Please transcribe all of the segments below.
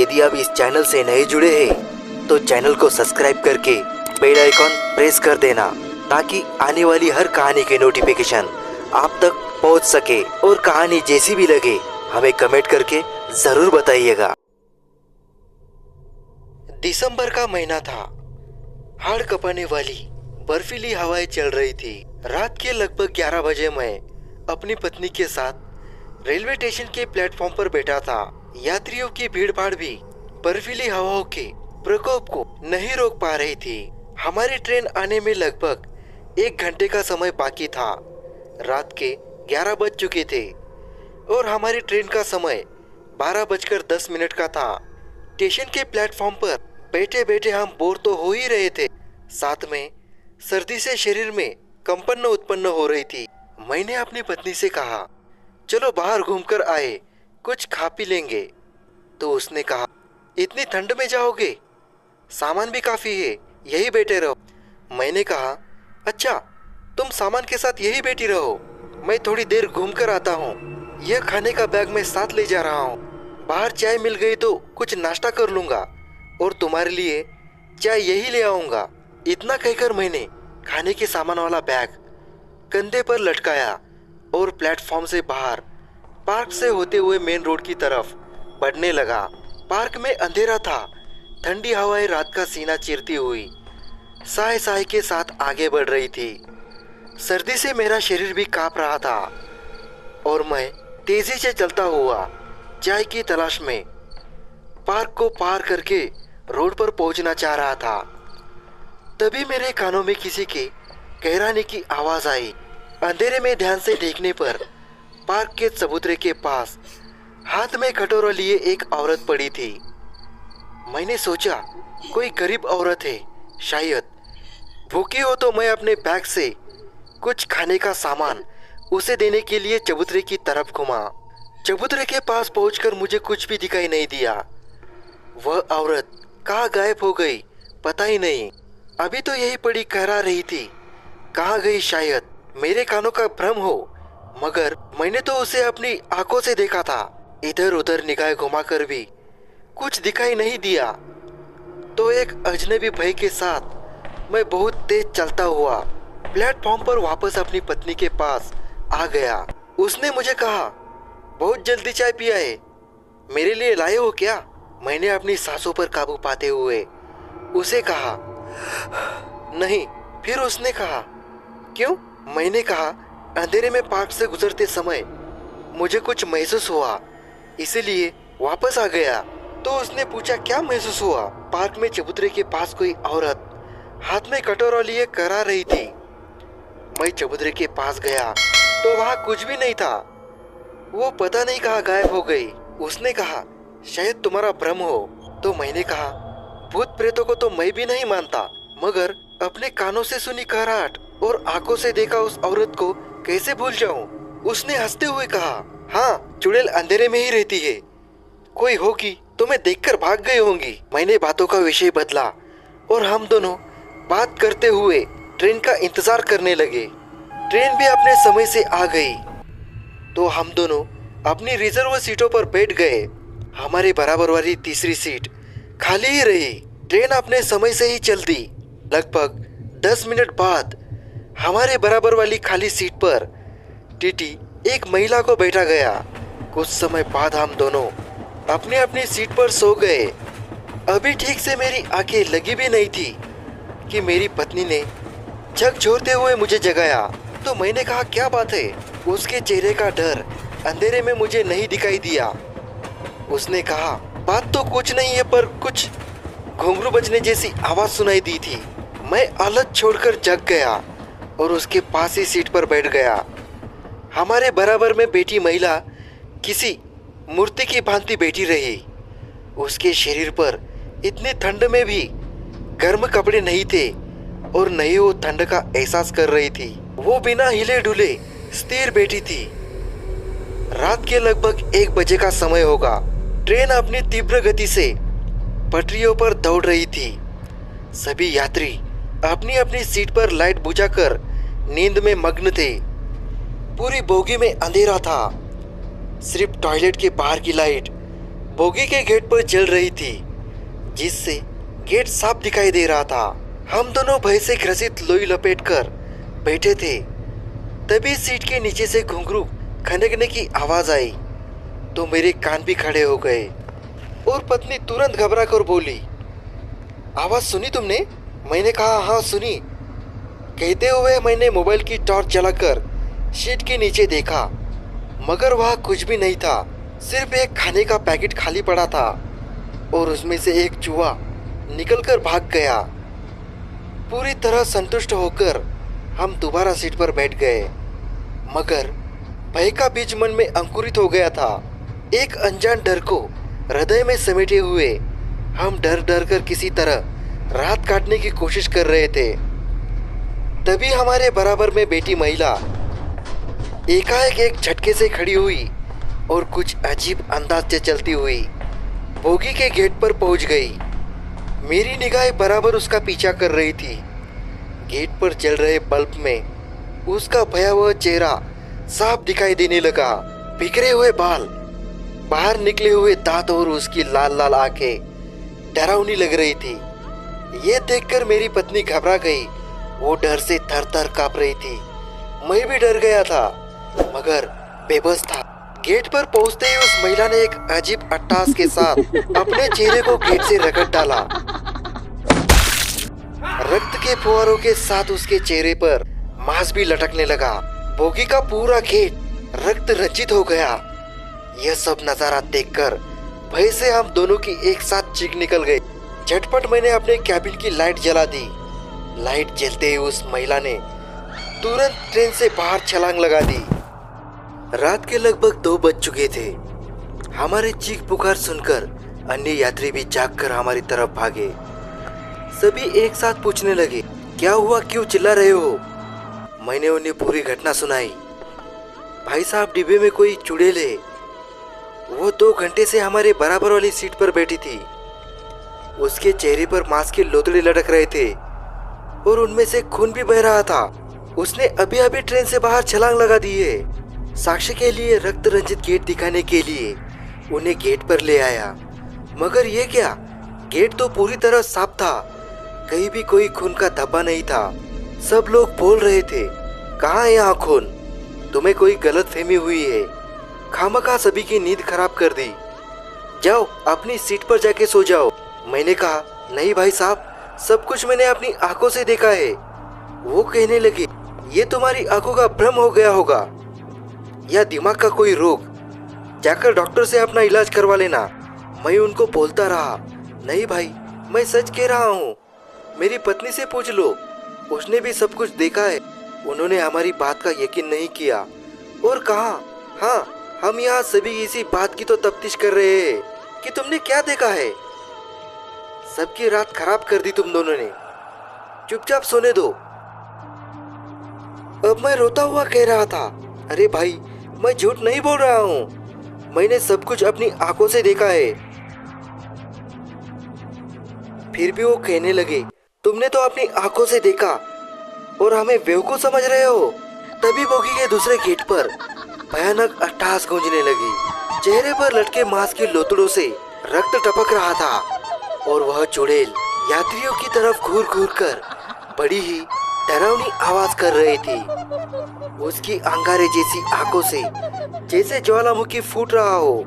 यदि आप इस चैनल से नए जुड़े हैं तो चैनल को सब्सक्राइब करके बेल आइकॉन प्रेस कर देना ताकि आने वाली हर कहानी के नोटिफिकेशन आप तक पहुंच सके। और कहानी जैसी भी लगे हमें कमेंट करके जरूर बताइएगा। दिसंबर का महीना था। हाड़ कपाने वाली बर्फीली हवाएं चल रही थी। रात के लगभग 11 बजे मैं अपनी पत्नी के साथ रेलवे स्टेशन के प्लेटफॉर्म पर बैठा था। यात्रियों की भीड़-भाड़ भी बर्फीली हवाओं के प्रकोप को नहीं रोक पा रही थी। हमारी ट्रेन आने में लगभग 1 घंटे का समय बाकी था। रात के 11 बज चुके थे और हमारी ट्रेन का समय 12:10 का था। स्टेशन के प्लेटफॉर्म पर बैठे बैठे हम बोर तो हो ही रहे थे, साथ में सर्दी से शरीर में कंपन उत्पन्न हो रही थी। मैंने अपनी पत्नी से कहा, चलो बाहर घूमकर आए, कुछ खा पी लेंगे। तो उसने कहा, इतनी ठंड में जाओगे? सामान भी काफी है, यही बैठे रहो। मैंने कहा, अच्छा तुम सामान के साथ यही बैठी रहो, मैं थोड़ी देर घूम कर आता हूँ। यह खाने का बैग मैं साथ ले जा रहा हूँ। बाहर चाय मिल गई तो कुछ नाश्ता कर लूंगा और तुम्हारे लिए चाय यही ले आऊंगा। इतना कहकर मैंने खाने के सामान वाला बैग कंधे पर लटकाया और प्लेटफॉर्म से बाहर पार्क से होते हुए मेन रोड की तरफ बढ़ने लगा। पार्क में अंधेरा था। ठंडी हवाएं रात का सीना चीरती हुई साए साए के साथ आगे बढ़ रही थी। सर्दी से मेरा शरीर भी कांप रहा था और मैं तेजी से चलता हुआ चाय की तलाश में पार्क को पार करके रोड पर पहुंचना चाह रहा था। तभी मेरे कानों में किसी के कहराने की आवाज आई। अंधेरे में ध्यान से देखने पर पार्क के चबूतरे के पास हाथ में कटोरा लिए एक औरत पड़ी थी। मैंने सोचा कोई गरीब औरत है, शायद भूखी हो तो मैं अपने बैग से कुछ खाने का सामान उसे देने के लिए चबूतरे की तरफ घुमा। चबूतरे के पास पहुंचकर मुझे कुछ भी दिखाई नहीं दिया। वह औरत कहाँ गायब हो गई पता ही नहीं। अभी तो यही पड़ी कहरा रही थी, कहाँ गई? शायद मेरे कानों का भ्रम हो, मगर मैंने तो उसे अपनी आंखों से देखा था। इधर उधर निगाह घुमाकर भी कुछ दिखाई नहीं दिया। तो एक अजनबी भाई के साथ मैं बहुत तेज चलता हुआ प्लेटफॉर्म पर वापस अपनी पत्नी के पास आ गया। उसने मुझे कहा, बहुत जल्दी चाय पिया है, मेरे लिए लाए हो क्या? मैंने अपनी सांसों पर काबू पाते हुए उसे कहा, नहीं। फिर उसने कहा, क्यों? मैंने कहा, अंधेरे में पार्क से गुजरते समय मुझे कुछ महसूस हुआ, इसीलिए वापस आ गया। तो उसने पूछा, क्या महसूस हुआ? पार्क में चबूतरे के पास कोई औरत हाथ में कटोरा लिए करा रही थी। मैं चबूतरे के पास गया तो वहाँ कुछ भी नहीं था। वो पता नहीं कहाँ गायब हो गई। उसने कहा, शायद तुम्हारा भ्रम हो। तो मैंने कहा, भूत प्रेतों को तो मैं भी नहीं मानता, मगर अपने कानों से सुनी कहराहट और आंखों से देखा उस औरत को कैसे भूल जाऊं? उसने हंसते हुए कहा, हाँ, चुड़ैल अंधेरे में ही रहती है, कोई होगी तो मैं देखकर भाग गई होंगी। मैंने बातों का विषय बदला और हम दोनों बात करते हुए ट्रेन का इंतजार करने लगे। ट्रेन भी अपने समय से आ गई तो हम दोनों अपनी रिजर्व सीटों पर बैठ गए। हमारे बराबर वाली तीसरी सीट खाली ही रही। ट्रेन अपने समय से ही चल दी। लगभग 10 मिनट बाद हमारे बराबर वाली खाली सीट पर टीटी एक महिला को बैठा गया। कुछ समय बाद हम दोनों अपनी अपनी सीट पर सो गए। अभी ठीक से मेरी आंखें लगी भी नहीं थी कि मेरी पत्नी ने झकझोरते हुए मुझे जगाया। तो मैंने कहा, क्या बात है? उसके चेहरे का डर अंधेरे में मुझे नहीं दिखाई दिया। उसने कहा, बात तो कुछ नहीं है, पर कुछ घुंघरू बजने जैसी आवाज सुनाई दी थी। मैं हालत छोड़कर जग गया और उसके पास ही सीट पर बैठ गया। हमारे बराबर में बैठी महिला किसी मूर्ति की भांति बैठी रही। उसके शरीर पर इतनी ठंड में भी गर्म कपड़े नहीं थे और नहीं वो ठंड का एहसास कर रही थी। वो बिना हिले डुले स्थिर बैठी थी। रात के लगभग 1 बजे का समय होगा। ट्रेन अपनी तीव्र गति से पटरियों पर दौड़ रही थी। सभी यात्री अपनी अपनी सीट पर लाइट बुझाकर नींद में मग्न थे। पूरी बोगी में अंधेरा था। सिर्फ टॉयलेट के बाहर की लाइट बोगी के गेट पर जल रही थी, जिससे गेट साफ दिखाई दे रहा था। हम दोनों भय से ग्रसित लोई लपेटकर बैठे थे। तभी सीट के नीचे से घुंघरू खनकने की आवाज आई तो मेरे कान भी खड़े हो गए और पत्नी तुरंत घबरा कर बोली, आवाज सुनी तुमने? मैंने कहा हाँ सुनी। कहते हुए मैंने मोबाइल की टॉर्च जलाकर सीट के नीचे देखा, मगर वहाँ कुछ भी नहीं था। सिर्फ एक खाने का पैकेट खाली पड़ा था और उसमें से एक चूहा निकलकर भाग गया। पूरी तरह संतुष्ट होकर हम दोबारा सीट पर बैठ गए, मगर भय का बीज मन में अंकुरित हो गया था। एक अनजान डर को हृदय में समेटे हुए हम डर डर कर किसी तरह रात काटने की कोशिश कर रहे थे। तभी हमारे बराबर में बैठी महिला एकाएक एक झटके से खड़ी हुई और कुछ अजीब अंदाज से चलती हुई बोगी के गेट पर पहुंच गई। मेरी निगाहें बराबर उसका पीछा कर रही थी। गेट पर जल रहे बल्ब में उसका भयावह चेहरा साफ दिखाई देने लगा। बिखरे हुए बाल, बाहर निकले हुए दांत और उसकी लाल लाल आंखें डरावनी लग रही थी। ये देखकर मेरी पत्नी घबरा गई। वो डर से थर थर कांप रही थी। मैं भी डर गया था, मगर बेबस था। गेट पर पहुंचते ही उस महिला ने एक अजीब अट्टास के साथ अपने चेहरे को गेट से रगड़ डाला। रक्त के फुहारों के साथ उसके चेहरे पर मांस भी लटकने लगा। बोगी का पूरा गेट रक्त रंजित हो गया। यह सब नजारा देखकर भय से हम दोनों की एक साथ चीख निकल गई। झटपट मैंने अपने कैबिन की लाइट जला दी। लाइट जलते ही उस महिला ने तुरंत ट्रेन से बाहर छलांग लगा दी। रात के लगभग 2 बज चुके थे। हमारे चीख पुकार सुनकर अन्य यात्री भी जागकर हमारी तरफ भागे। सभी एक साथ पूछने लगे, क्या हुआ, क्यों चिल्ला रहे हो? मैंने उन्हें पूरी घटना सुनाई। भाई साहब, डिब्बे में कोई चुड़ैल है। वो 2 घंटे से हमारे बराबर वाली सीट पर बैठी थी। उसके चेहरे पर मांस के लोतड़े लटक रहे थे और उनमें से खून भी बह रहा था। उसने अभी अभी ट्रेन से बाहर छलांग लगा दी है। साक्ष्य के लिए रक्त रंजित गेट दिखाने के लिए उन्हें गेट पर ले आया, मगर ये क्या, गेट तो पूरी तरह साफ था। कहीं भी कोई खून का धब्बा नहीं था। सब लोग बोल रहे थे, कहाँ है यहाँ खून? तुम्हें कोई गलत फहमी हुई है। खामखा सभी की नींद खराब कर दी। जाओ अपनी सीट पर जाके सो जाओ। मैंने कहा, नहीं भाई साहब, सब कुछ मैंने अपनी आंखों से देखा है। वो कहने लगे, ये तुम्हारी आंखों का भ्रम हो गया होगा या दिमाग का कोई रोग। जाकर डॉक्टर से अपना इलाज करवा लेना। मैं उनको बोलता रहा, नहीं भाई, मैं सच कह रहा हूँ। मेरी पत्नी से पूछ लो, उसने भी सब कुछ देखा है। उन्होंने हमारी बात का यकीन नहीं किया और कहा, हाँ, हम यहाँ सभी इसी बात की तो तफ्तीश कर रहे हैं कि तुमने क्या देखा है। सबकी रात खराब कर दी तुम दोनों ने। चुपचाप सोने दो। अब मैं रोता हुआ कह रहा था, अरे भाई, मैं झूठ नहीं बोल रहा हूँ। मैंने सब कुछ अपनी आंखों से देखा है। फिर भी वो कहने लगे, तुमने तो अपनी आंखों से देखा और हमें बेवकूफ समझ रहे हो। तभी बोगी के दूसरे गेट पर भयानक अट्टहास गूंजने लगी। चेहरे पर लटके मांस के लोतड़ों से रक्त टपक रहा था और वह चुड़ैल यात्रियों की तरफ घूर घूर कर बड़ी ही डरावनी आवाज कर रही थी। उसकी अंगारे जैसी आंखों से जैसे ज्वालामुखी फूट रहा हो।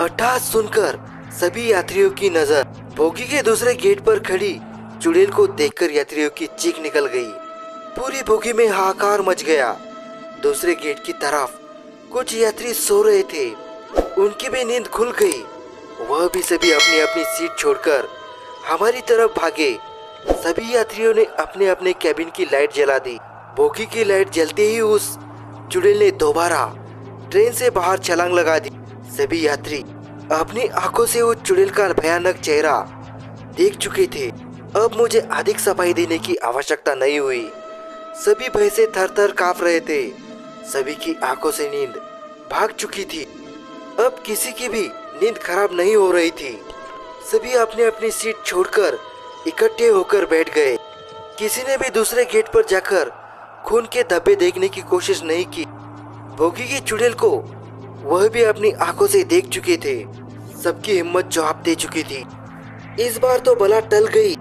अट्टहास सुनकर सभी यात्रियों की नजर बोगी के दूसरे गेट पर खड़ी चुड़ैल को देखकर यात्रियों की चीख निकल गई। पूरी बोगी में हाहाकार मच गया। दूसरे गेट की तरफ कुछ यात्री सो रहे थे। उनकी भी नींद खुल गई। वह भी सभी अपनी अपनी सीट छोड़कर हमारी तरफ भागे। सभी यात्रियों ने अपने अपने कैबिन की लाइट जला दी। बोगी की लाइट जलते ही उस चुड़ैल ने दोबारा ट्रेन से बाहर छलांग लगा दी। सभी यात्री अपनी आंखों से उस चुड़ैल का भयानक चेहरा देख चुके थे। अब मुझे अधिक सफाई देने की आवश्यकता नहीं हुई। सभी भय से थर थर कांप रहे थे। सभी की आंखों से नींद भाग चुकी थी। अब किसी की भी नींद खराब नहीं हो रही थी। सभी अपनी अपनी सीट छोड़कर इकट्ठे होकर बैठ गए। किसी ने भी दूसरे गेट पर जाकर खून के धब्बे देखने की कोशिश नहीं की। बोगी की चुड़ैल को वह भी अपनी आंखों से देख चुके थे। सबकी हिम्मत जवाब दे चुकी थी। इस बार तो बला टल गई,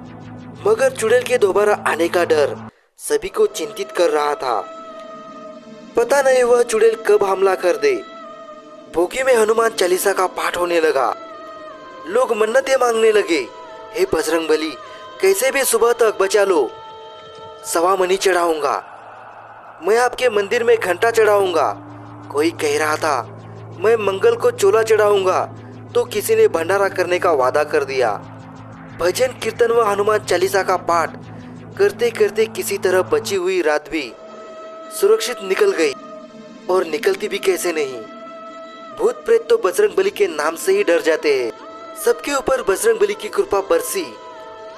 मगर चुड़ैल के दोबारा आने का डर सभी को चिंतित कर रहा था। पता नहीं वह चुड़ैल कब हमला कर दे। भोगी में हनुमान चालीसा का पाठ होने लगा। लोग मन्नतें मांगने लगे, हे बजरंगबली, कैसे भी सुबह तक बचा लो। सवा मनी चढ़ाऊंगा, मैं आपके मंदिर में घंटा चढ़ाऊंगा। कोई कह रहा था मैं मंगल को चोला चढ़ाऊंगा, तो किसी ने भंडारा करने का वादा कर दिया। भजन कीर्तन व हनुमान चालीसा का पाठ करते करते किसी तरह बची हुई रात भी सुरक्षित निकल गई। और निकलती भी कैसे नहीं। भूत प्रेत तो बजरंगबली के नाम से ही डर जाते हैं। सबके ऊपर बजरंगबली की कृपा बरसी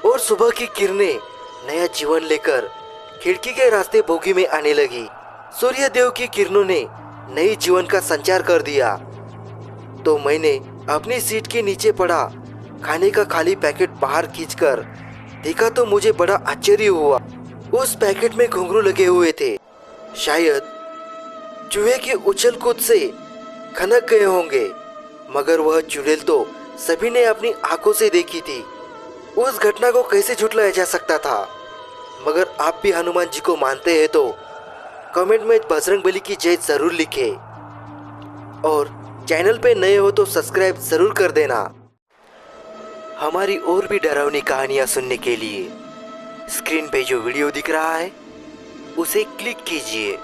और सुबह की किरणें नया जीवन लेकर खिड़की के रास्ते भोगी में आने लगी। सूर्य देव की किरणों ने नई जीवन का संचार कर दिया। तो मैंने अपनी सीट के नीचे पड़ा खाने का खाली पैकेट बाहर खींचकर देखा तो मुझे बड़ा आश्चर्य हुआ। उस पैकेट में घुंघरू लगे हुए थे। शायद चूहे के उछल कूद से खनक गए होंगे, मगर वह चुड़ैल तो सभी ने अपनी आंखों से देखी थी। उस घटना को कैसे झुठलाया जा सकता था। मगर आप भी हनुमान जी को मानते हैं तो कमेंट में बजरंगबली की जय जरूर लिखें और चैनल पे नए हो तो सब्सक्राइब जरूर कर देना। हमारी और भी डरावनी कहानियां सुनने के लिए स्क्रीन पे जो वीडियो दिख रहा है उसे क्लिक कीजिए।